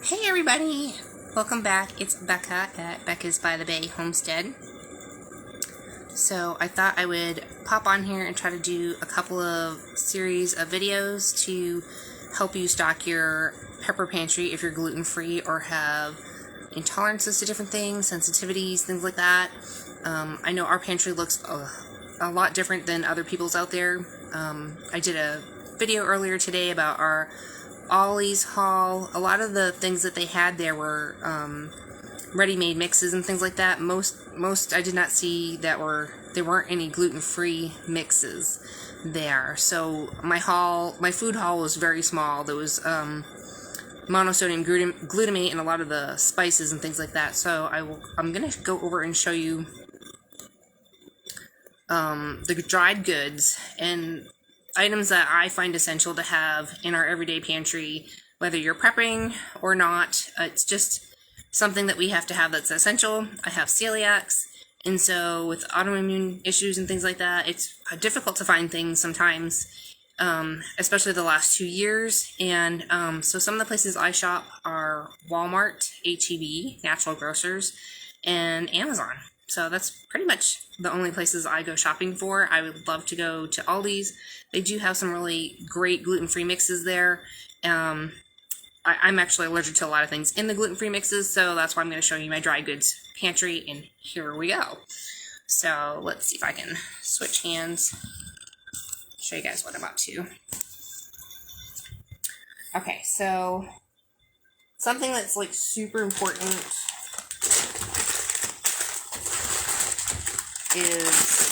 Hey everybody! Welcome back. It's Becca at BeccasByTheBay Homestead. So I thought I would pop on here and try to do a couple of series of videos to help you stock your pepper pantry if you're gluten-free or have intolerances to different things, sensitivities, things like that. I know our pantry looks a lot different than other people's out there. I did a video earlier today about our Ollie's haul. A lot of the things that they had there were ready-made mixes and things like that. Most I did not see there weren't any gluten-free mixes there. So my food haul was very small. There was monosodium glutamate and a lot of the spices and things like that. So I'm gonna go over and show you the dried goods and items that I find essential to have in our everyday pantry, whether you're prepping or not. It's just something that we have to have that's essential. I have celiacs, and so with autoimmune issues and things like that, it's difficult to find things sometimes, especially the last 2 years. And so some of the places I shop are Walmart, H-E-B, Natural Grocers, and Amazon. So that's pretty much the only places I go shopping for. I would love to go to Aldi's. They do have some really great gluten-free mixes there. I'm actually allergic to a lot of things in the gluten-free mixes, so that's why I'm going to show you my dry goods pantry, and here we go. So let's see if I can switch hands, show you guys what I'm up to. Okay, so something that's like super important is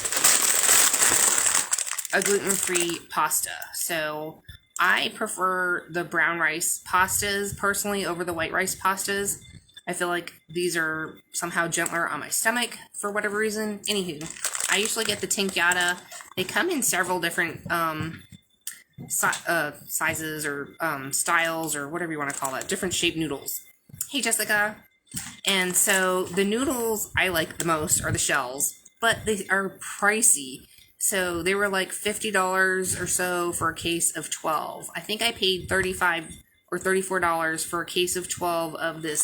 a gluten-free pasta. So I prefer the brown rice pastas personally over the white rice pastas. I feel like these are somehow gentler on my stomach for whatever reason. Anywho, I usually get the tinkyata. They come in several different sizes or styles or whatever you want to call it, different shaped noodles. Hey Jessica. And so the noodles I like the most are the shells, but they are pricey. So they were like $50 or so for a case of 12. I think I paid $35 or $34 for a case of 12 of this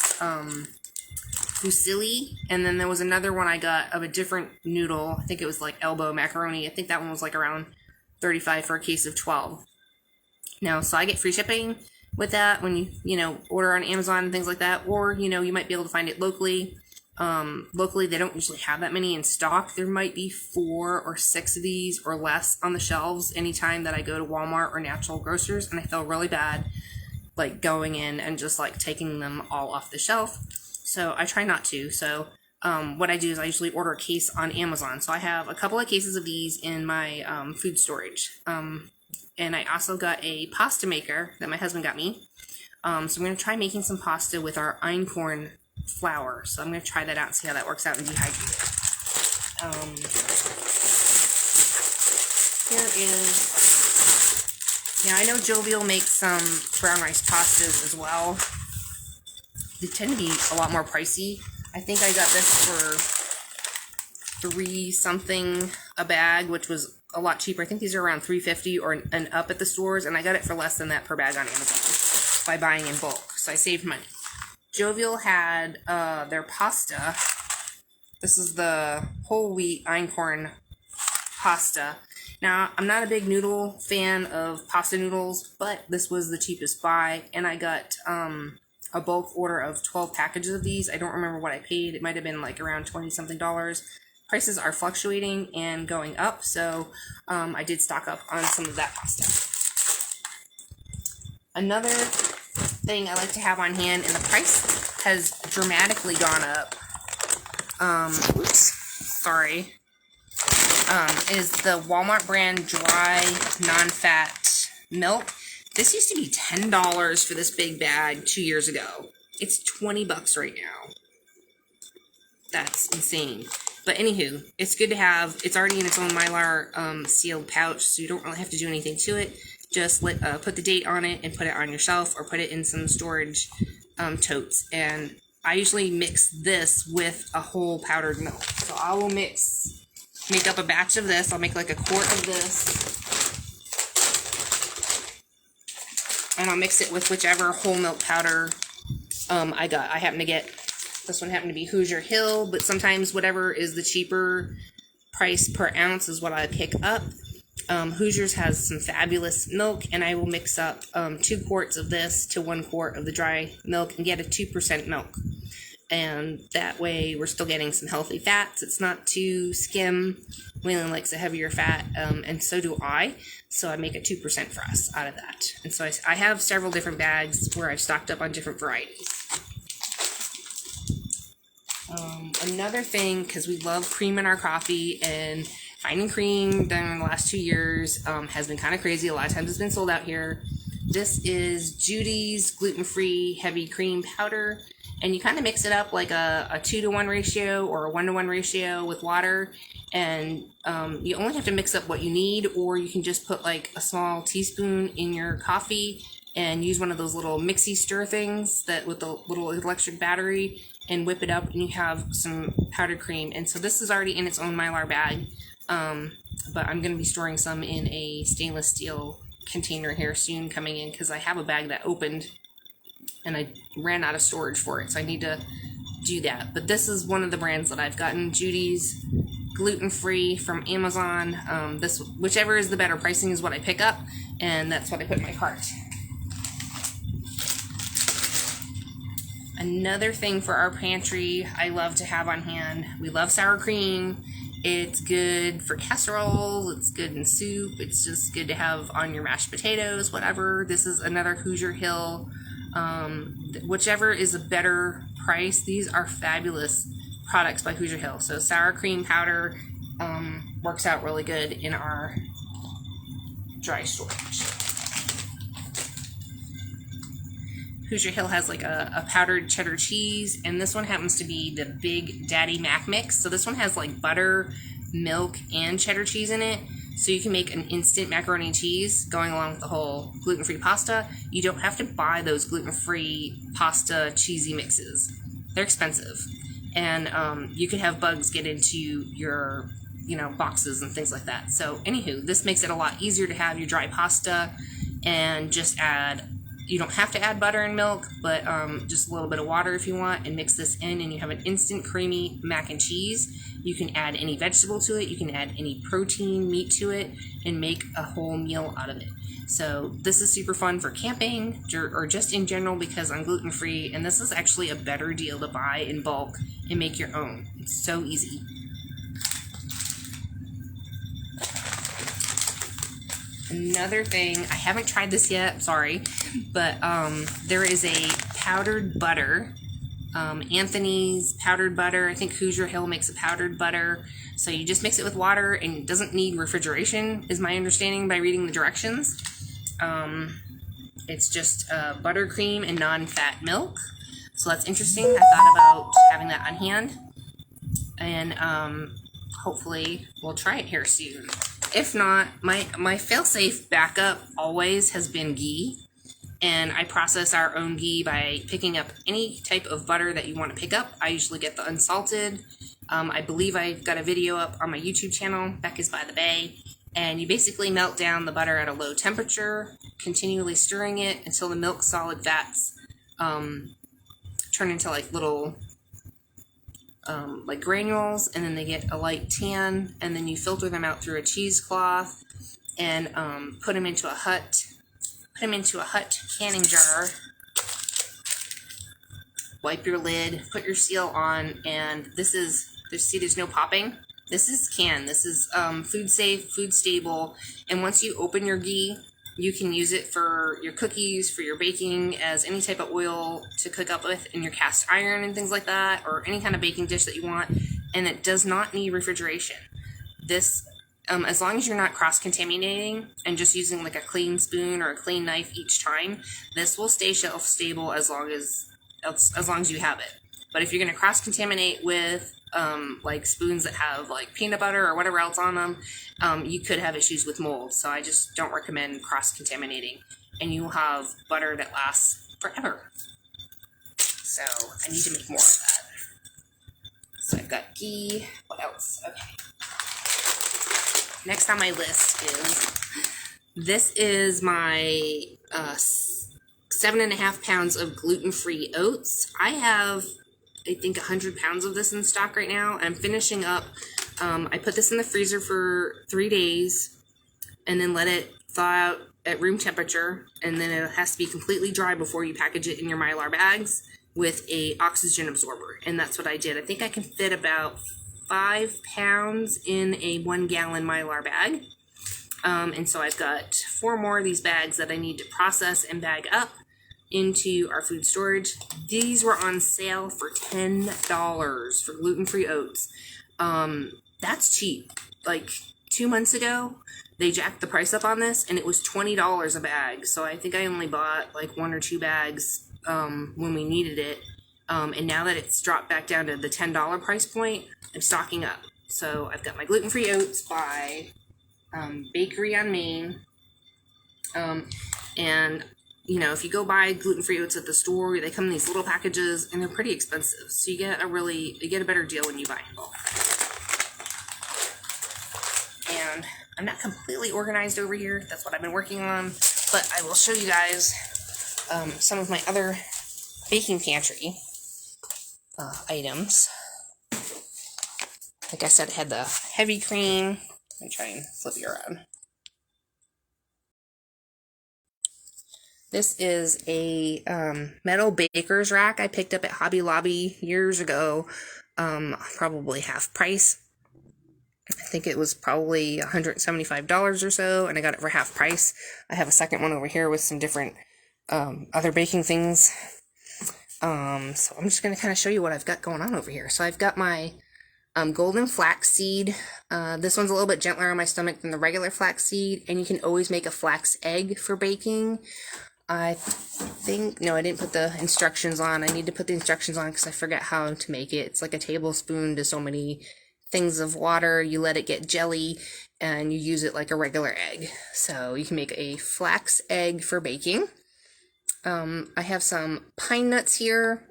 fusilli. And then there was another one I got of a different noodle. I think it was like elbow macaroni. I think that one was like around $35 for a case of 12. Now, so I get free shipping with that when you order on Amazon and things like that, or you might be able to find it locally. Locally they don't usually have that many in stock. There might be 4 or 6 of these or less on the shelves anytime that I go to Walmart or Natural Grocers, and I feel really bad like going in and just like taking them all off the shelf. So I try not to. So what I do is I usually order a case on Amazon. So I have a couple of cases of these in my food storage. And I also got a pasta maker that my husband got me. So I'm going to try making some pasta with our einkorn flour. So I'm going to try that out and see how that works out and dehydrate it. Here is, now I know Jovial makes some brown rice pastas as well. They tend to be a lot more pricey. I think I got this for $3 something a bag, which was a lot cheaper. I think these are around $3.50 or and up at the stores, and I got it for less than that per bag on Amazon by buying in bulk. So I saved money. Jovial had their pasta. This is the whole wheat einkorn pasta. Now, I'm not a big noodle fan of pasta noodles, but this was the cheapest buy, and I got a bulk order of 12 packages of these. I don't remember what I paid. It might have been like around $20-something. Prices are fluctuating and going up, so I did stock up on some of that pasta. Another thing I like to have on hand, and the price has dramatically gone up, is the Walmart brand dry non-fat milk. This used to be $10 for this big bag 2 years ago. It's $20 right now. That's insane. But anywho, it's good to have. It's already in its own Mylar sealed pouch, so you don't really have to do anything to it. Just put the date on it and put it on your shelf, or put it in some storage totes. And I usually mix this with a whole powdered milk. So I will make up a batch of this. I'll make like a quart of this. And I'll mix it with whichever whole milk powder I happen to get, this one happened to be Hoosier Hill, but sometimes whatever is the cheaper price per ounce is what I pick up. Hoosiers has some fabulous milk, and I will mix up 2 quarts of this to 1 quart of the dry milk and get a 2% milk. And that way we're still getting some healthy fats. It's not too skim. Wayland likes a heavier fat, and so do I. So I make a 2% for us out of that. And so I have several different bags where I've stocked up on different varieties. Another thing, because we love cream in our coffee, and finding cream during the last 2 years has been kind of crazy. A lot of times it's been sold out here. This is Judy's gluten-free heavy cream powder. And you kind of mix it up like a 2-to-1 ratio or a 1-to-1 ratio with water. And you only have to mix up what you need, or you can just put like a small teaspoon in your coffee and use one of those little mixy stir things that with the little electric battery and whip it up, and you have some powdered cream. And so this is already in its own Mylar bag, but I'm going to be storing some in a stainless steel container here soon coming in, because I have a bag that opened and I ran out of storage for it, so I need to do that. But this is one of the brands that I've gotten, Judy's gluten-free from Amazon. This, whichever is the better pricing, is what I pick up, and that's what I put in my cart. Another thing for our pantry I love to have on hand, we love sour cream. It's good for casseroles, it's good in soup, it's just good to have on your mashed potatoes, whatever. This is another Hoosier Hill. Whichever is a better price, these are fabulous products by Hoosier Hill. So sour cream powder works out really good in our dry storage. Hoosier Hill has like a powdered cheddar cheese, and this one happens to be the Big Daddy Mac mix. So this one has like butter, milk, and cheddar cheese in it. So you can make an instant macaroni and cheese going along with the whole gluten-free pasta. You don't have to buy those gluten-free pasta cheesy mixes. They're expensive. And you could have bugs get into your, boxes and things like that. So anywho, this makes it a lot easier to have your dry pasta and just add, you don't have to add butter and milk, but just a little bit of water if you want, and mix this in, and you have an instant creamy mac and cheese. You can add any vegetable to it, you can add any protein, meat to it, and make a whole meal out of it. So this is super fun for camping, or just in general, because I'm gluten-free, and this is actually a better deal to buy in bulk and make your own. It's so easy. Another thing, I haven't tried this yet, sorry, but there is a powdered butter. Anthony's powdered butter. I think Hoosier Hill makes a powdered butter. So you just mix it with water, and it doesn't need refrigeration, is my understanding by reading the directions. It's just buttercream and non-fat milk. So that's interesting. I thought about having that on hand, and hopefully we'll try it here soon. If not, my fail-safe backup always has been ghee. And I process our own ghee by picking up any type of butter that you want to pick up. I usually get the unsalted. I believe I've got a video up on my YouTube channel, BeccasByTheBay. And you basically melt down the butter at a low temperature, continually stirring it until the milk solid fats turn into like little like granules, and then they get a light tan, and then you filter them out through a cheesecloth and put them into a hut canning jar. Wipe your lid, put your seal on, and this is, there's no popping. This is canned. This is food safe, food stable, and once you open your ghee, you can use it for your cookies, for your baking, as any type of oil to cook up with in your cast iron and things like that, or any kind of baking dish that you want, and it does not need refrigeration. This, as long as you're not cross-contaminating and just using like a clean spoon or a clean knife each time, this will stay shelf stable as long as you have it. But if you're going to cross-contaminate with like spoons that have like peanut butter or whatever else on them, you could have issues with mold. So I just don't recommend cross-contaminating, and you will have butter that lasts forever. So I need to make more of that. So I've got ghee. What else? Okay. Next on my list is, this is my 7.5 pounds of gluten-free oats. I have, I think, 100 pounds of this in stock right now. I'm finishing up. I put this in the freezer for 3 days and then let it thaw out at room temperature, and then it has to be completely dry before you package it in your Mylar bags with a oxygen absorber, and that's what I did. I think I can fit about 5 pounds in a 1 gallon Mylar bag. And so I've got 4 more of these bags that I need to process and bag up into our food storage. These were on sale for $10 for gluten-free oats. That's cheap. Like 2 months ago, they jacked the price up on this, and it was $20 a bag. So I think I only bought like 1 or 2 bags when we needed it. And now that it's dropped back down to the $10 price point, I'm stocking up. So I've got my gluten-free oats by Bakery on Main. And you know, if you go buy gluten-free oats at the store, they come in these little packages and they're pretty expensive. So you get a better deal when you buy in bulk. And I'm not completely organized over here. That's what I've been working on. But I will show you guys some of my other baking pantry items. Like I said, I had the heavy cream. Let me try and flip you around. This is a metal baker's rack I picked up at Hobby Lobby years ago, probably half price. I think it was probably $175 or so, and I got it for half price. I have a second one over here with some different other baking things. So I'm just going to kind of show you what I've got going on over here. So I've got my golden flax seed. This one's a little bit gentler on my stomach than the regular flax seed, and you can always make a flax egg for baking. I think, no, I didn't put the instructions on. I need to put the instructions on because I forget how to make it. It's like a tablespoon to so many things of water. You let it get jelly and you use it like a regular egg. So you can make a flax egg for baking. I have some pine nuts here.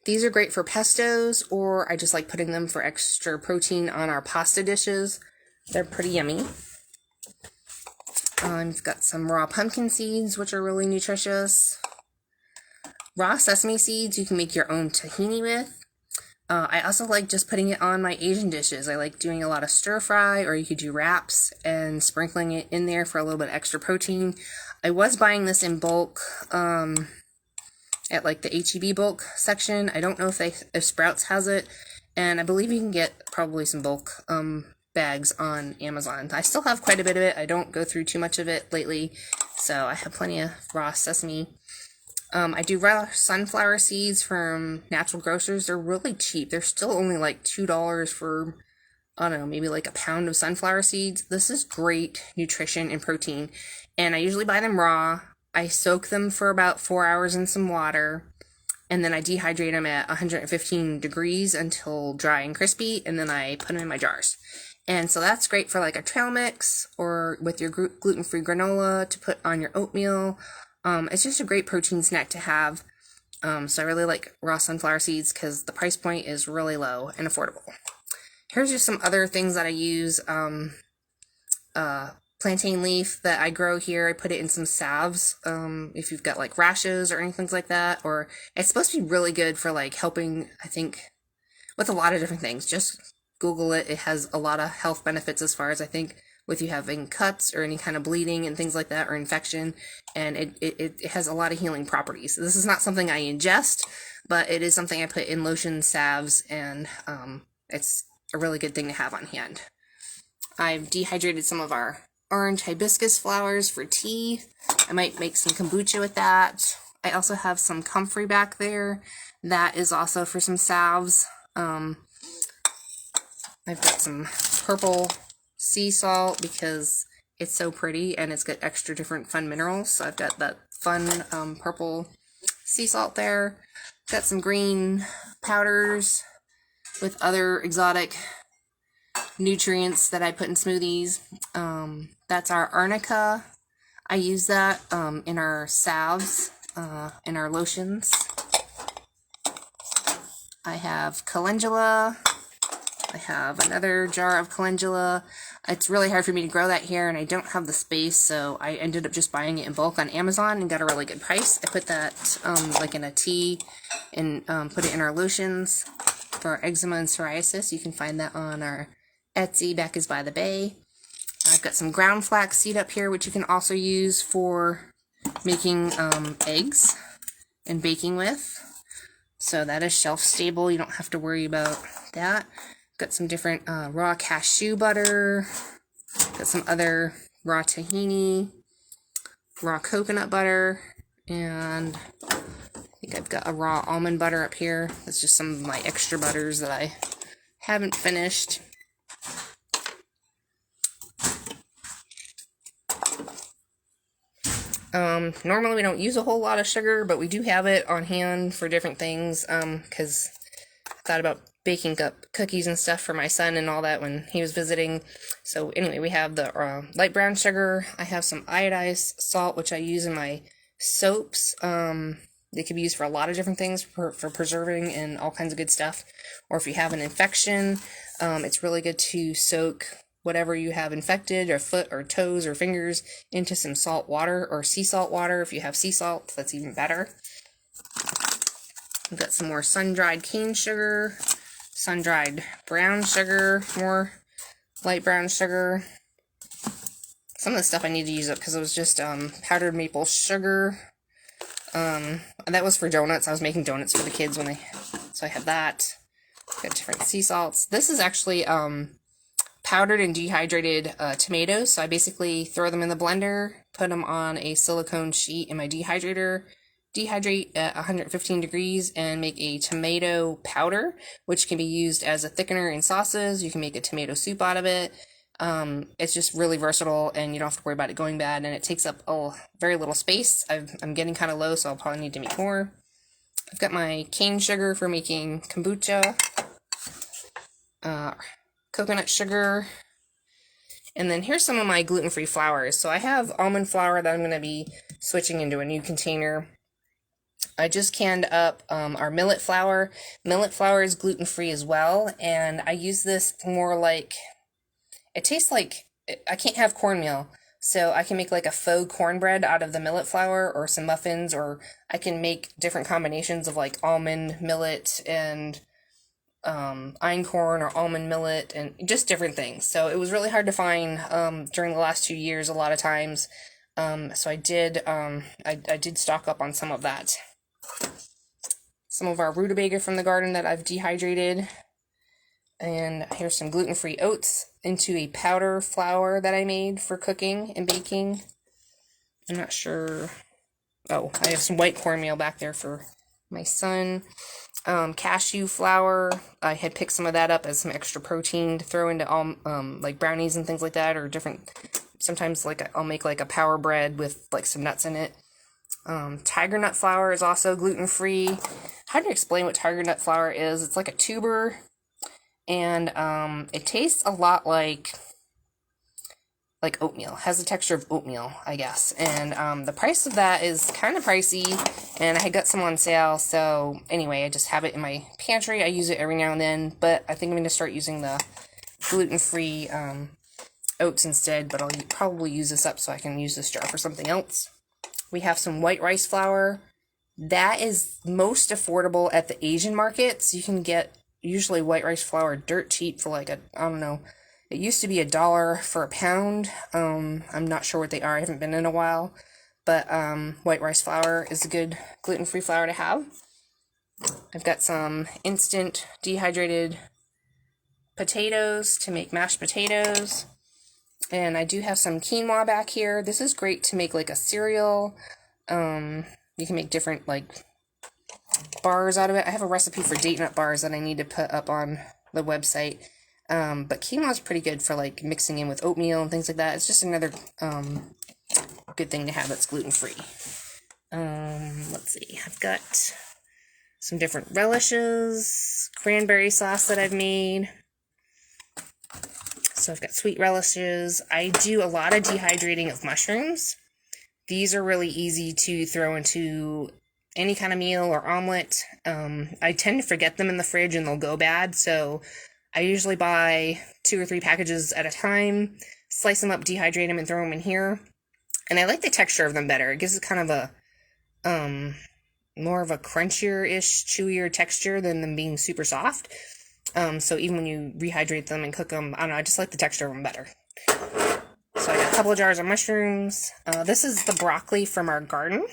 These are great for pestos, or I just like putting them for extra protein on our pasta dishes. They're pretty yummy. I've got some raw pumpkin seeds, which are really nutritious. Raw sesame seeds you can make your own tahini with. I also like just putting it on my Asian dishes. I like doing a lot of stir fry, or you could do wraps and sprinkling it in there for a little bit extra protein. I was buying this in bulk at like the H-E-B bulk section. I don't know if Sprouts has it, and I believe you can get probably some bulk bags on Amazon. I still have quite a bit of it. I don't go through too much of it lately, so I have plenty of raw sesame. I do raw sunflower seeds from Natural Grocers. They're really cheap. They're still only like $2 for, I don't know, maybe like a pound of sunflower seeds. This is great nutrition and protein, and I usually buy them raw. I soak them for about 4 hours in some water, and then I dehydrate them at 115 degrees until dry and crispy, and then I put them in my jars. And so that's great for like a trail mix, or with your gluten-free granola to put on your oatmeal. It's just a great protein snack to have. So I really like raw sunflower seeds because the price point is really low and affordable. Here's just some other things that I use. Plantain leaf that I grow here. I put it in some salves. If you've got like rashes or anything like that, or it's supposed to be really good for like helping, I think, with a lot of different things. Just Google it. It has a lot of health benefits as far as I think with you having cuts or any kind of bleeding and things like that, or infection, and it has a lot of healing properties. This is not something I ingest, but it is something I put in lotions, salves, and it's a really good thing to have on hand. I've dehydrated some of our orange hibiscus flowers for tea. I might make some kombucha with that. I also have some comfrey back there. That is also for some salves. I've got some purple sea salt because it's so pretty and it's got extra different fun minerals. So I've got that fun purple sea salt there. Got some green powders with other exotic nutrients that I put in smoothies. That's our arnica. I use that in our salves, in our lotions. I have calendula. I have another jar of calendula. It's really hard for me to grow that here, and I don't have the space, so I ended up just buying it in bulk on Amazon and got a really good price. I put that like in a tea and put it in our lotions for eczema and psoriasis. You can find that on our Etsy, BeccasByTheBay. I've got some ground flax seed up here, which you can also use for making eggs and baking with. So that is shelf stable. You don't have to worry about that. Got some different raw cashew butter. Got some other raw tahini, raw coconut butter, and I think I've got a raw almond butter up here. That's just some of my extra butters that I haven't finished. Normally we don't use a whole lot of sugar, but we do have it on hand for different things, because I thought about baking up cookies and stuff for my son and all that when he was visiting. So anyway, we have the light brown sugar. I have some iodized salt, which I use in my soaps. They can be used for a lot of different things, for preserving and all kinds of good stuff. Or if you have an infection, it's really good to soak whatever you have infected, or foot or toes or fingers, into some salt water or sea salt water. If you have sea salt, that's even better. We've got some more sun-dried cane sugar, sun-dried brown sugar, more light brown sugar. Some of the stuff I need to use up because it was just powdered maple sugar. That was for donuts. I was making donuts for the kids when so I had that. Got different sea salts. This is actually powdered and dehydrated tomatoes. So I basically throw them in the blender, put them on a silicone sheet in my dehydrator, dehydrate at 115 degrees, and make a tomato powder, which can be used as a thickener in sauces. You can make a tomato soup out of it. It's just really versatile, and you don't have to worry about it going bad, and it takes up very little space. I'm getting kind of low, so I'll probably need to make more. I've got my cane sugar for making kombucha, coconut sugar, and then here's some of my gluten-free flours. So I have almond flour that I'm going to be switching into a new container. I just canned up our millet flour. Millet flour is gluten-free as well, and I use this more like, it tastes like, I can't have cornmeal, so I can make like a faux cornbread out of the millet flour, or some muffins, or I can make different combinations of like almond, millet, and einkorn or almond millet, and just different things. So it was really hard to find during the last 2 years a lot of times. So I did stock up on some of that. Some of our rutabaga from the garden that I've dehydrated. And here's some gluten-free oats into a powder flour that I made for cooking and baking. I'm not sure. Oh, I have some white cornmeal back there for my son. Cashew flour. I had picked some of that up as some extra protein to throw into all like brownies and things like that, or different. Sometimes like I'll make like a power bread with like some nuts in it. Tiger nut flour is also gluten-free. How do you explain what tiger nut flour is? It's like a tuber, and it tastes a lot like oatmeal. It has the texture of oatmeal, I guess. And the price of that is kind of pricey, and I had got some on sale. So anyway, I just have it in my pantry. I use it every now and then, but I think I'm going to start using the gluten-free oats instead, but I'll probably use this up so I can use this jar for something else. We have some white rice flour. That is most affordable at the Asian markets. You can get usually white rice flour dirt cheap for like I don't know. It used to be $1 for a pound. I'm not sure what they are. I haven't been in a while. But white rice flour is a good gluten-free flour to have. I've got some instant dehydrated potatoes to make mashed potatoes. And I do have some quinoa back here. This is great to make like a cereal. You can make different like bars out of it. I have a recipe for date nut bars that I need to put up on the website. But quinoa is pretty good for like mixing in with oatmeal and things like that. It's just another good thing to have that's gluten-free. Let's see. I've got some different relishes, cranberry sauce that I've made. So I've got sweet relishes. I do a lot of dehydrating of mushrooms. These are really easy to throw into any kind of meal or omelet. I tend to forget them in the fridge and they'll go bad, so I usually buy 2 or 3 packages at a time, slice them up, dehydrate them, and throw them in here. And I like the texture of them better. It gives it kind of a, more of a crunchier-ish, chewier texture than them being super soft. So even when you rehydrate them and cook them, I don't know, I just like the texture of them better. So I got a couple of jars of mushrooms. This is the broccoli from our garden.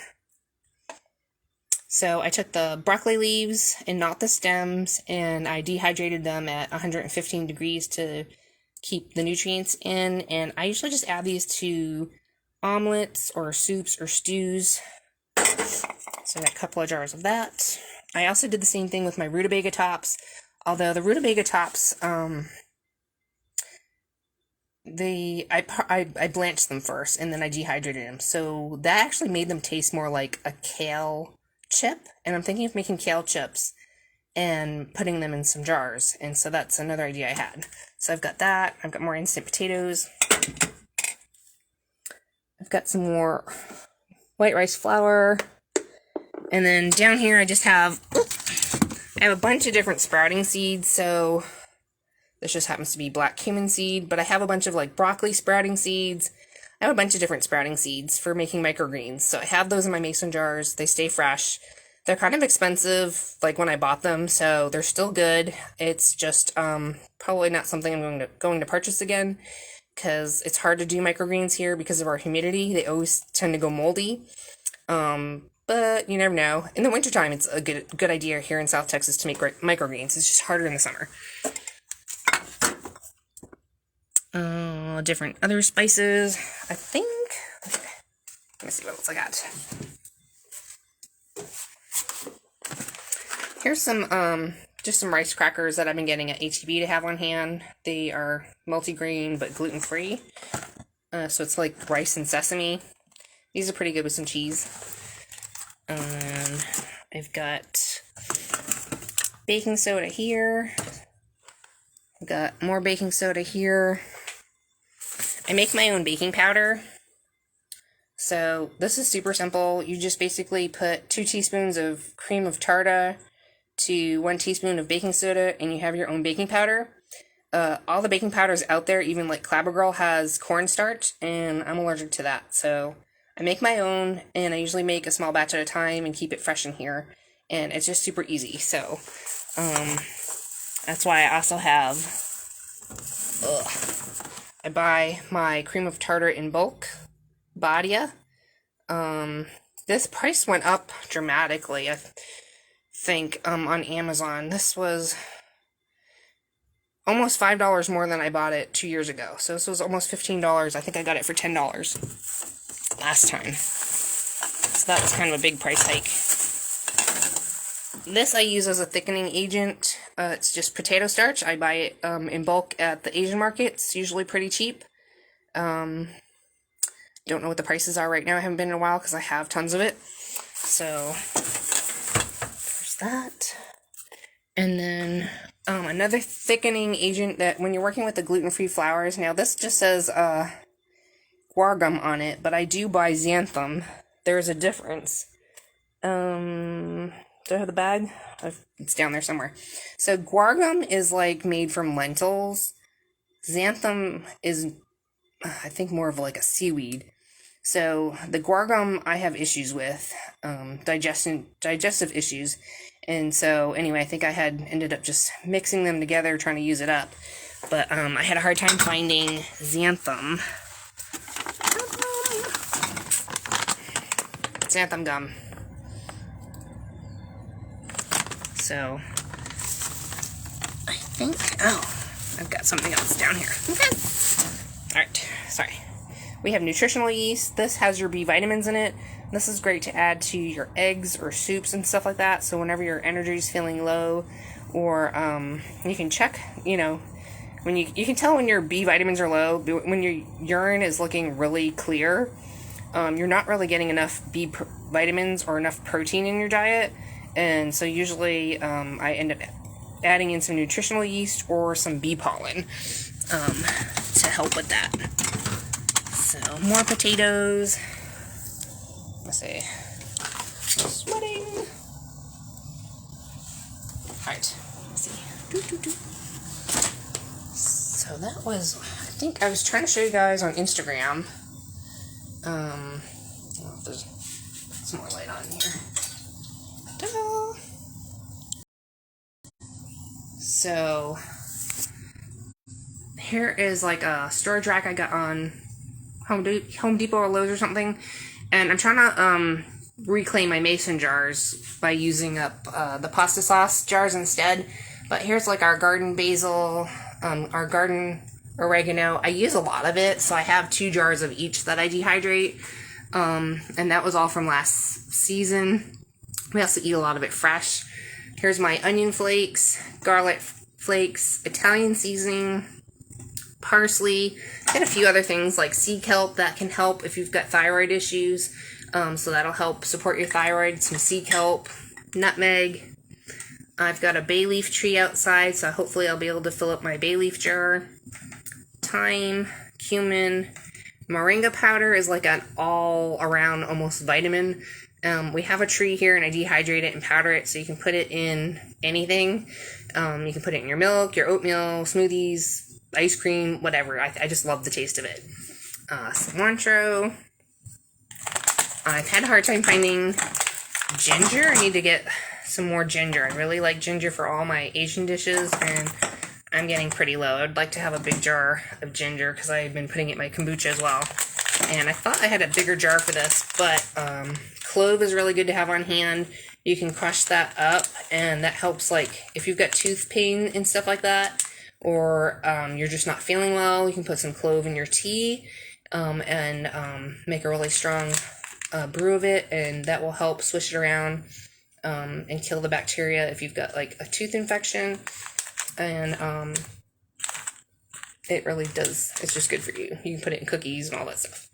So I took the broccoli leaves and not the stems, and I dehydrated them at 115 degrees to keep the nutrients in. And I usually just add these to omelets or soups or stews. So I got a couple of jars of that. I also did the same thing with my rutabaga tops, although the rutabaga tops, I blanched them first and then I dehydrated them. So that actually made them taste more like a kale chip, and I'm thinking of making kale chips and putting them in some jars, and so that's another idea I had. So I've got that. I've got more instant potatoes. I've got some more white rice flour. And then down here I just have, I have a bunch of different sprouting seeds. So this just happens to be black cumin seed, but I have a bunch of like broccoli sprouting seeds. I have a bunch of different sprouting seeds for making microgreens. So I have those in my mason jars. They stay fresh. They're kind of expensive, like when I bought them, so they're still good. It's just probably not something I'm going to purchase again, because it's hard to do microgreens here because of our humidity. They always tend to go moldy. But you never know. In the wintertime, it's a good idea here in South Texas to make microgreens. It's just harder in the summer. Different other spices, I think. Okay. Let me see what else I got. Here's some, just some rice crackers that I've been getting at HEB to have on hand. They are multigrain, but gluten-free. So it's like rice and sesame. These are pretty good with some cheese. I've got baking soda here. I've got more baking soda here. I make my own baking powder. So this is super simple. You just basically put 2 teaspoons of cream of tartar to 1 teaspoon of baking soda, and you have your own baking powder. All the baking powders out there, even like Clabber Girl, has cornstarch, and I'm allergic to that. So I make my own, and I usually make a small batch at a time and keep it fresh in here. And it's just super easy. So that's why I also have, I buy my cream of tartar in bulk, Badia. This price went up dramatically, I think, on Amazon. This was almost $5 more than I bought it 2 years ago. So this was almost $15. I think I got it for $10 last time. So that was kind of a big price hike. This I use as a thickening agent. It's just potato starch. I buy it in bulk at the Asian market. It's usually pretty cheap. Don't know what the prices are right now. I haven't been in a while because I have tons of it. So there's that. And then another thickening agent that when you're working with the gluten-free flours, now this just says guar gum on it, but I do buy xanthan. There's a difference. Do I have the bag? It's down there somewhere. So guar gum is like made from lentils. Xanthan is, I think, more of like a seaweed. So the guar gum I have issues with, digestive issues. And so anyway, I think I had ended up just mixing them together, trying to use it up. But I had a hard time finding xanthan. Xanthan gum. So I think, I've got something else down here. Okay. Alright, sorry. We have Nutritional Yeast. This has your B vitamins in it. This is great to add to your eggs or soups and stuff like that. So whenever your energy is feeling low, or you can check, when you can tell when your B vitamins are low, when your urine is looking really clear, you're not really getting enough B vitamins or enough protein in your diet. And so usually I end up adding in some nutritional yeast or some bee pollen to help with that. So more potatoes. Let's see. I'm sweating. Alright. Let's see. So that was, I think I was trying to show you guys on Instagram. Well, there's some more light on here. Ta-da! So here is like a storage rack I got on Home Depot or Lowe's or something, and I'm trying to reclaim my mason jars by using up the pasta sauce jars instead. But here's like our garden basil, our garden oregano. I use a lot of it, so I have 2 jars of each that I dehydrate, and that was all from last season. We also eat a lot of it fresh. Here's my onion flakes, garlic flakes, Italian seasoning, parsley, and a few other things like sea kelp that can help if you've got thyroid issues. So that'll help support your thyroid. Some sea kelp, nutmeg. I've got a bay leaf tree outside, so hopefully I'll be able to fill up my bay leaf jar. Thyme, cumin. Moringa powder is like an all-around almost vitamin. We have a tree here, and I dehydrate it and powder it, so you can put it in anything. You can put it in your milk, your oatmeal, smoothies, ice cream, whatever. I just love the taste of it. Cilantro. I've had a hard time finding ginger. I need to get some more ginger. I really like ginger for all my Asian dishes, and I'm getting pretty low. I'd like to have a big jar of ginger because I've been putting it in my kombucha as well. And I thought I had a bigger jar for this, but clove is really good to have on hand. You can crush that up, and that helps, like, if you've got tooth pain and stuff like that, or you're just not feeling well, you can put some clove in your tea and make a really strong brew of it, and that will help swish it around and kill the bacteria if you've got, like, a tooth infection. And it really does, it's just good for you. You can put it in cookies and all that stuff.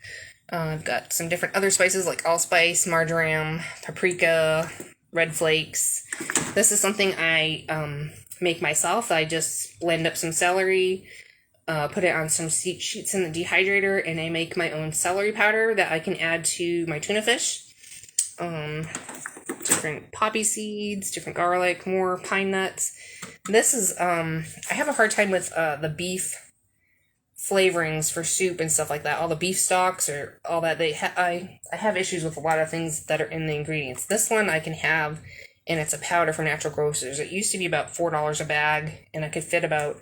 I've got some different other spices like allspice, marjoram, paprika, red flakes. This is something I make myself. I just blend up some celery, put it on some sheets in the dehydrator, and I make my own celery powder that I can add to my tuna fish. Different poppy seeds, different garlic, more pine nuts. This is, I have a hard time with the beef flavorings for soup and stuff like that. All the beef stocks or all that. I have issues with a lot of things that are in the ingredients. This one I can have, and it's a powder from Natural Grocers. It used to be about $4 a bag, and I could fit about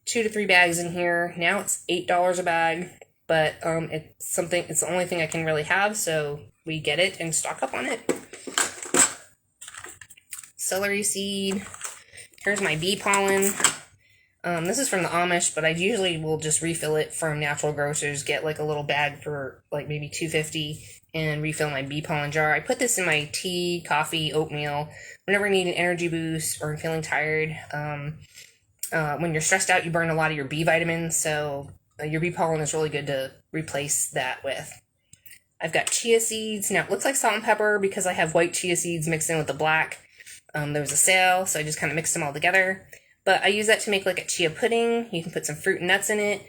2 to 3 bags in here. Now it's $8 a bag, but it's the only thing I can really have, so we get it and stock up on it. Celery seed. Here's my bee pollen. This is from the Amish, but I usually will just refill it from Natural Grocers, get like a little bag for like maybe $2.50, and refill my bee pollen jar. I put this in my tea, coffee, oatmeal, whenever I need an energy boost or I'm feeling tired. When you're stressed out, you burn a lot of your B vitamins, so your bee pollen is really good to replace that with. I've got chia seeds. Now, it looks like salt and pepper because I have white chia seeds mixed in with the black. There was a sale, so I just kind of mixed them all together. But I use that to make like a chia pudding. You can put some fruit and nuts in it.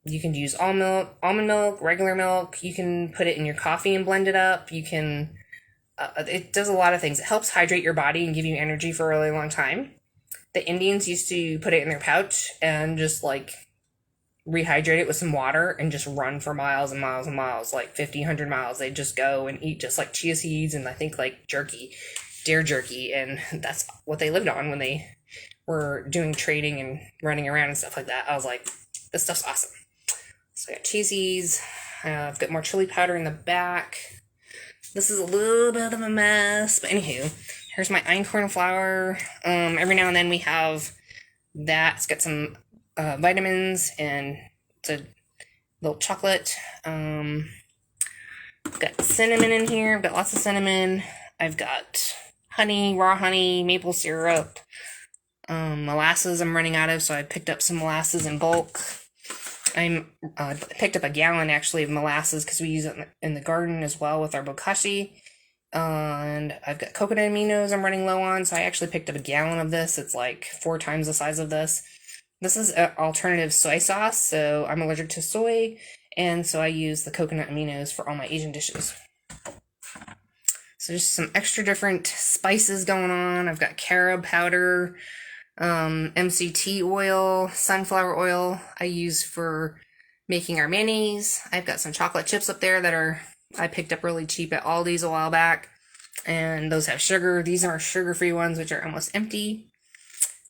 You can use almond milk, regular milk. You can put it in your coffee and blend it up. You can, it does a lot of things. It helps hydrate your body and give you energy for a really long time. The Indians used to put it in their pouch and just like rehydrate it with some water and just run for miles and miles and miles, like 50, 100 miles. They'd just go and eat just like chia seeds and I think like jerky, deer jerky, and that's what they lived on when they were doing trading and running around and stuff like that. I was like, this stuff's awesome. So I got cheesies. I've got more chili powder in the back. This is a little bit of a mess, but anywho, here's my einkorn flour. Every now and then we have that. It's got some vitamins, and it's a little chocolate. I've got cinnamon in here. I've got lots of cinnamon. I've got honey, raw honey, maple syrup, molasses I'm running out of, so I picked up some molasses in bulk. I picked up a gallon, actually, of molasses because we use it in the garden as well with our bokashi. And I've got coconut aminos I'm running low on, so I actually picked up a gallon of this. It's like 4 times the size of this. This is an alternative soy sauce, so I'm allergic to soy, and so I use the coconut aminos for all my Asian dishes. So just some extra different spices going on. I've got carob powder, MCT oil, sunflower oil I use for making our mayonnaise. I've got some chocolate chips up there that I picked up really cheap at Aldi's a while back, and those have sugar. These are sugar-free ones, which are almost empty.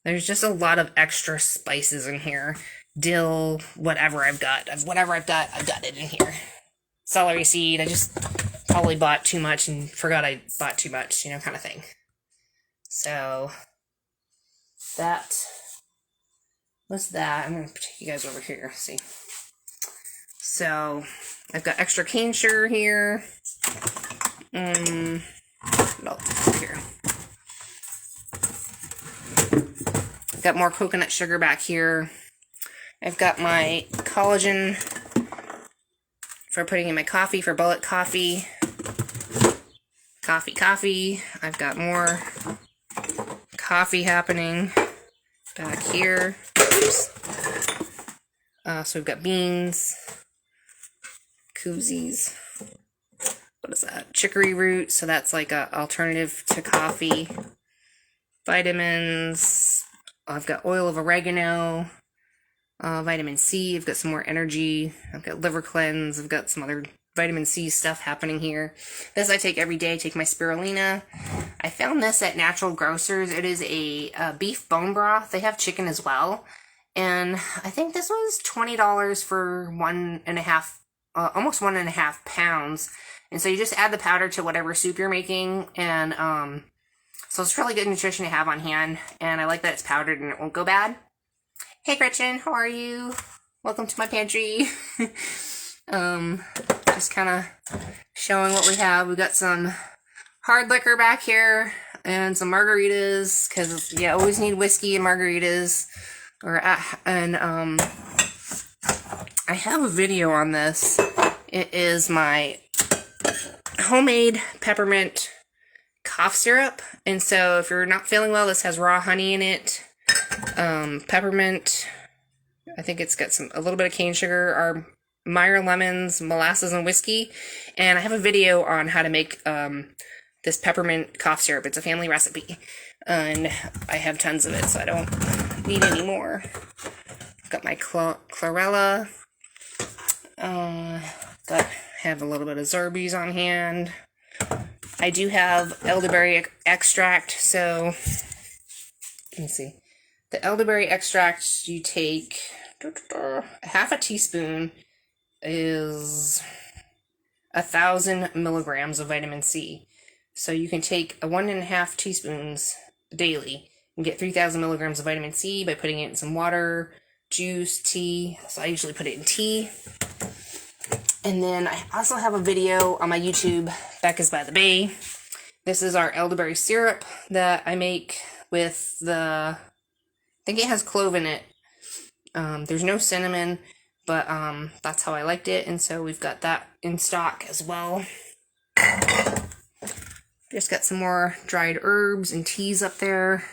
There's just a lot of extra spices in here. Dill, whatever I've got. I've got it in here. Celery seed, I just probably bought too much and forgot I bought too much, kind of thing. So, what's that? I'm going to take you guys over here, see. So, I've got extra cane sugar here. No, here. I've got more coconut sugar back here. I've got my collagen for putting in my coffee, for bullet coffee. Coffee. I've got more coffee happening back here. Oops. So we've got beans, koozies. What is that? Chicory root, so that's like an alternative to coffee. Vitamins. I've got oil of oregano. Vitamin C. I've got some more energy. I've got liver cleanse. I've got some other vitamin C stuff happening here. This I take every day. I take my spirulina. I found this at Natural Grocers. It is a beef bone broth. They have chicken as well. And I think this was $20 for almost 1.5 pounds. And so you just add the powder to whatever soup you're making. And so it's really good nutrition to have on hand. And I like that it's powdered and it won't go bad. Hey Gretchen, how are you? Welcome to my pantry. Just kind of showing what we have. We've got some hard liquor back here and some margaritas, because you always need whiskey and margaritas. I have a video on this. It is my homemade peppermint cough syrup. And so if you're not feeling well, this has raw honey in it. Peppermint, I think it's got a little bit of cane sugar, our Meyer lemons, molasses, and whiskey. And I have a video on how to make this peppermint cough syrup. It's a family recipe, and I have tons of it, so I don't need any more. I've got my chlorella. Have a little bit of Zorbies on hand. I do have elderberry extract, so let me see. The elderberry extract you take, half a teaspoon is 1,000 milligrams of vitamin C. So you can take 1.5 teaspoons daily and get 3,000 milligrams of vitamin C by putting it in some water, juice, tea. So I usually put it in tea. And then I also have a video on my YouTube, Becca's by the Bay. This is our elderberry syrup that I make with I think it has clove in it. There's no cinnamon, but that's how I liked it, and so we've got that in stock as well. Just got some more dried herbs and teas up there.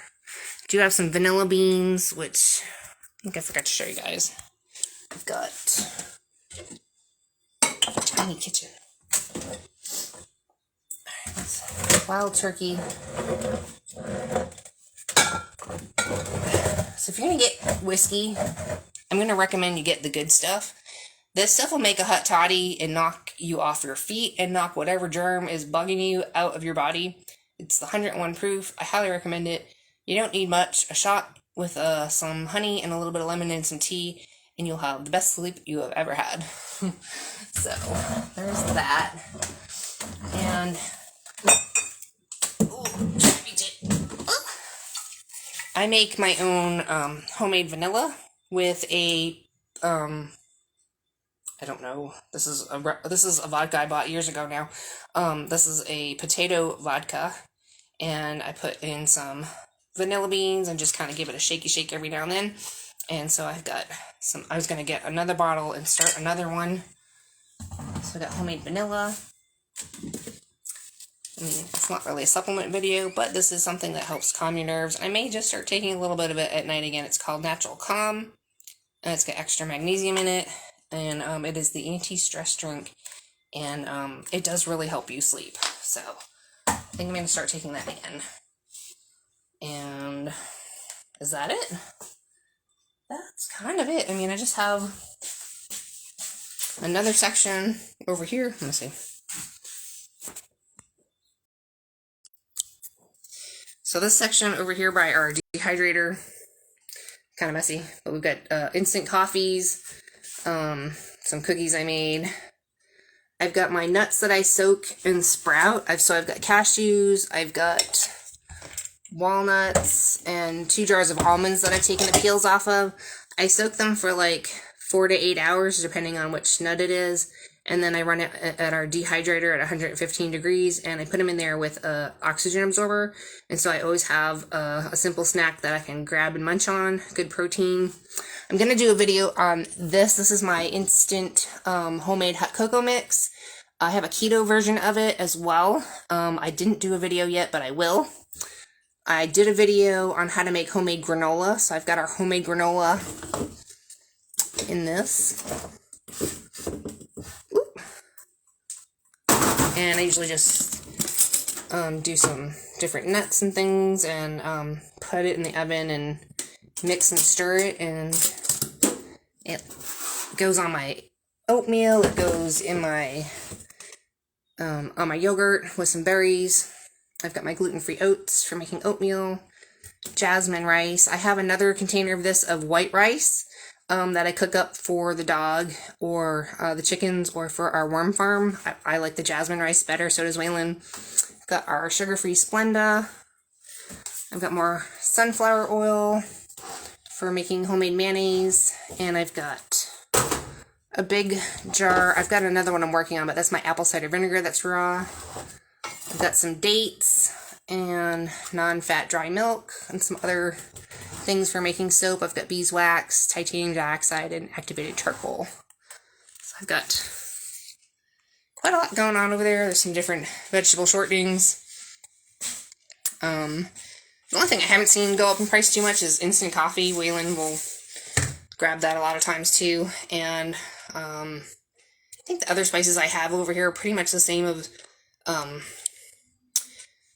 Do have some vanilla beans, which I think I forgot to show you guys. I've got a tiny kitchen. Wild turkey. So if you're going to get whiskey, I'm going to recommend you get the good stuff. This stuff will make a hot toddy and knock you off your feet and knock whatever germ is bugging you out of your body. It's the 101 proof. I highly recommend it. You don't need much. A shot with some honey and a little bit of lemon and some tea, and you'll have the best sleep you have ever had. So, there's that. And I make my own homemade vanilla with a I don't know. This is a vodka I bought years ago now. This is a potato vodka, and I put in some vanilla beans and just kind of give it a shaky shake every now and then. And so I've got some. I was gonna get another bottle and start another one. So I got homemade vanilla. I mean, it's not really a supplement video, but this is something that helps calm your nerves. I may just start taking a little bit of it at night again. It's called Natural Calm, and it's got extra magnesium in it, and it is the anti-stress drink, and it does really help you sleep. So I think I'm going to start taking that again. And is that it? That's kind of it. I mean, I just have another section over here. Let me see. So this section over here by our dehydrator, kind of messy, but we've got instant coffees, some cookies I made. I've got my nuts that I soak and sprout. So I've got cashews, I've got walnuts, and 2 jars of almonds that I've taken the peels off of. I soak them for like 4 to 8 hours, depending on which nut it is. And then I run it at our dehydrator at 115 degrees, and I put them in there with an oxygen absorber. And so I always have a simple snack that I can grab and munch on, good protein. I'm going to do a video on this. This is my instant homemade hot cocoa mix. I have a keto version of it as well. I didn't do a video yet, but I will. I did a video on how to make homemade granola, so I've got our homemade granola in this. And I usually just do some different nuts and things and put it in the oven and mix and stir it, and it goes on my oatmeal, it goes in my on my yogurt with some berries. I've got my gluten-free oats for making oatmeal, jasmine rice. I have another container of this of white rice that I cook up for the dog or the chickens or for our worm farm. I like the jasmine rice better, so does Wayland. I've got our sugar-free Splenda. I've got more sunflower oil for making homemade mayonnaise, and I've got a big jar. I've got another one I'm working on, but that's my apple cider vinegar that's raw. I've got some dates and non-fat dry milk and some other things for making soap. I've got beeswax, titanium dioxide, and activated charcoal. So I've got quite a lot going on over there. There's some different vegetable shortenings. The only thing I haven't seen go up in price too much is instant coffee. Wayland will grab that a lot of times too. And I think the other spices I have over here are pretty much the same of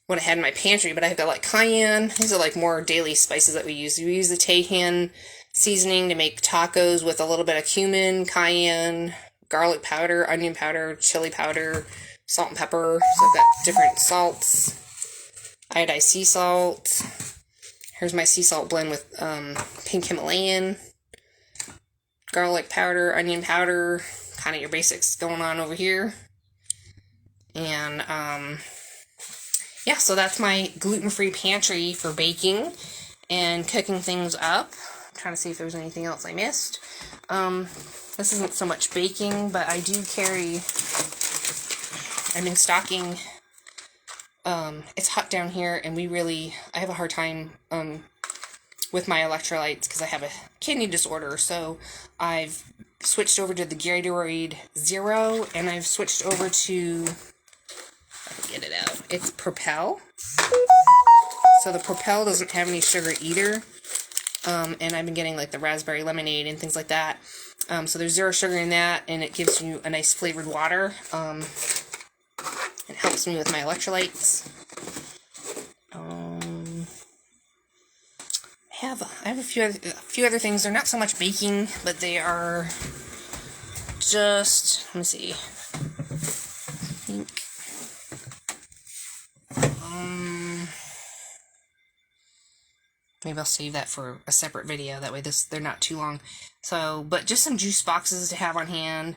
what I had in my pantry, but I've got like cayenne. These are like more daily spices that we use. We use the Tejan seasoning to make tacos with a little bit of cumin, cayenne, garlic powder, onion powder, chili powder, salt and pepper. So I've got different salts. Iodized sea salt. Here's my sea salt blend with pink Himalayan, garlic powder, onion powder, kind of your basics going on over here. And yeah, so that's my gluten-free pantry for baking and cooking things up. I'm trying to see if there's anything else I missed. This isn't so much baking, but I do carry, I've been stocking, it's hot down here, and I have a hard time with my electrolytes because I have a kidney disorder, so I've switched over to the Gatorade Zero, and I've switched over to, get it out. It's Propel. So the Propel doesn't have any sugar either. And I've been getting like the raspberry lemonade and things like that. So there's 0 sugar in that, and it gives you a nice flavored water. It helps me with my electrolytes. I have a few other things. They're not so much baking, but they are just, let me see. I think maybe I'll save that for a separate video. That way they're not too long. So, but just some juice boxes to have on hand.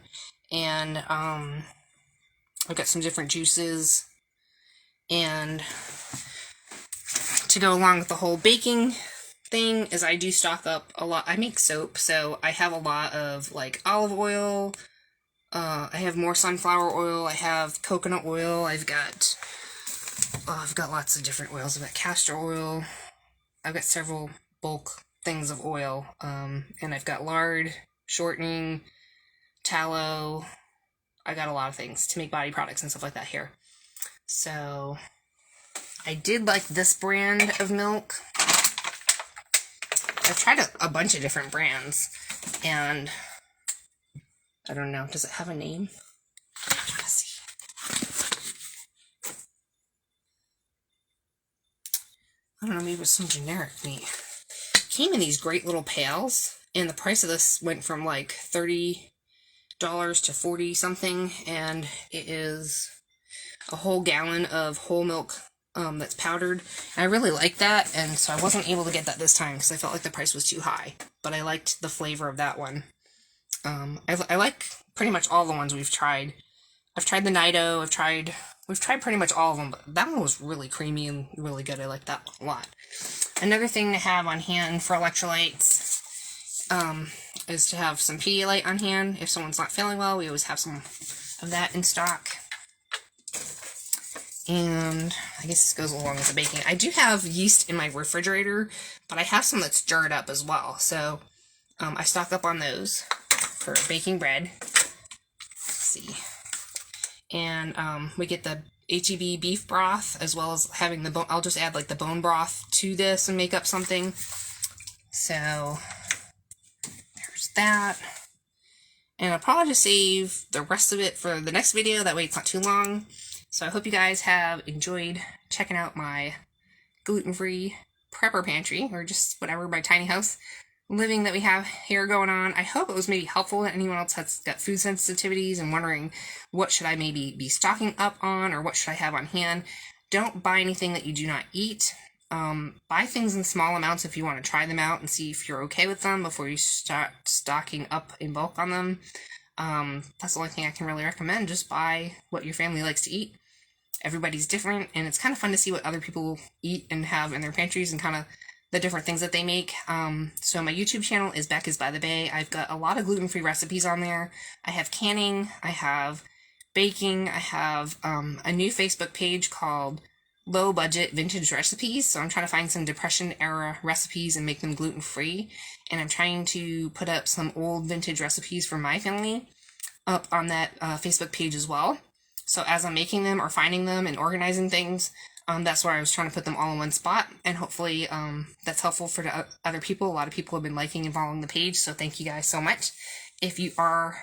And I've got some different juices. And to go along with the whole baking thing is I do stock up a lot. I make soap, so I have a lot of like olive oil. I have more sunflower oil. I have coconut oil. I've got lots of different oils. I've got castor oil. I've got several bulk things of oil, and I've got lard, shortening, tallow. I got a lot of things to make body products and stuff like that here. So I did like this brand of milk. I've tried a bunch of different brands, and I don't know. Does it have a name? Let's see. I don't know, maybe it was some generic meat. came in these great little pails, and the price of this went from like $30 to 40 something, and it is a whole gallon of whole milk that's powdered. And I really like that, and so I wasn't able to get that this time because I felt like the price was too high, but I liked the flavor of that one. I like pretty much all the ones we've tried. I've tried the Nido, we've tried pretty much all of them, but that one was really creamy and really good. I like that one a lot. Another thing to have on hand for electrolytes is to have some Pedialyte on hand. If someone's not feeling well, we always have some of that in stock. And I guess this goes along with the baking. I do have yeast in my refrigerator, but I have some that's jarred up as well. So I stock up on those for baking bread. Let's see. And we get the HEB beef broth, as well as having the bone. I'll just add like the bone broth to this and make up something. So there's that. And I'll probably just save the rest of it for the next video. That way it's not too long. So I hope you guys have enjoyed checking out my gluten-free prepper pantry, or just whatever, my tiny house living that we have here going on. I hope it was maybe helpful to anyone else that's got food sensitivities and wondering what should I maybe be stocking up on, or what should I have on hand. Don't buy anything that you do not eat. Buy things in small amounts if you want to try them out and see if you're okay with them before you start stocking up in bulk on them. That's the only thing I can really recommend. Just buy what your family likes to eat. Everybody's different, and it's kind of fun to see what other people eat and have in their pantries and kind of the different things that they make. So my YouTube channel is BeccasByTheBay. I've got a lot of gluten-free recipes on there. I have canning, I have baking, I have a new Facebook page called Low Budget Vintage Recipes. So I'm trying to find some Depression era recipes and make them gluten-free. And I'm trying to put up some old vintage recipes for my family up on that Facebook page as well. So as I'm making them or finding them and organizing things, that's where I was trying to put them all in one spot. And hopefully that's helpful for other people. A lot of people have been liking and following the page, so thank you guys so much. If you are,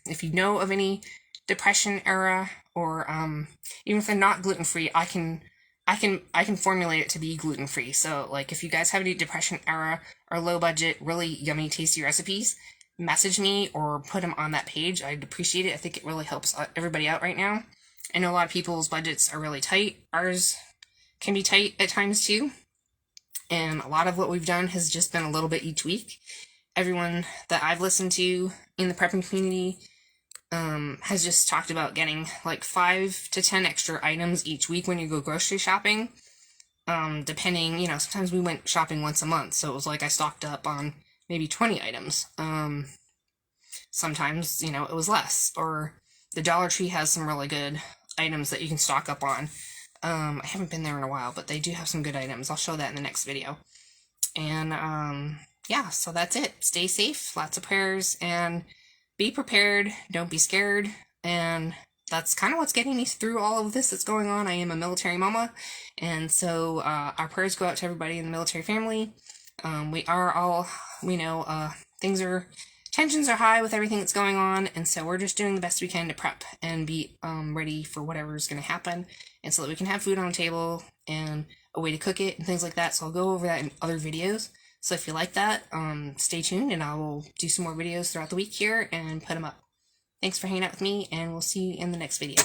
if you know of any Depression era, or even if they're not gluten-free, I can formulate it to be gluten-free. So like if you guys have any Depression era or low budget, really yummy, tasty recipes, message me or put them on that page. I'd appreciate it. I think it really helps everybody out right now. I know a lot of people's budgets are really tight. Ours can be tight at times too. And a lot of what we've done has just been a little bit each week. Everyone that I've listened to in the prepping community has just talked about getting like 5 to 10 extra items each week when you go grocery shopping. Depending, you know, sometimes we went shopping once a month, so it was like I stocked up on maybe 20 items. Sometimes, you know, it was less. Or the Dollar Tree has some really good items that you can stock up on. I haven't been there in a while, but they do have some good items. I'll show that in the next video. And, yeah, so that's it. Stay safe, lots of prayers, and be prepared. Don't be scared. And that's kind of what's getting me through all of this that's going on. I am a military mama, and so our prayers go out to everybody in the military family. We are all, we know, tensions are high with everything that's going on, and so we're just doing the best we can to prep and be ready for whatever's going to happen, and so that we can have food on the table and a way to cook it and things like that. So I'll go over that in other videos. So if you like that, stay tuned, and I will do some more videos throughout the week here and put them up. Thanks for hanging out with me, and we'll see you in the next video.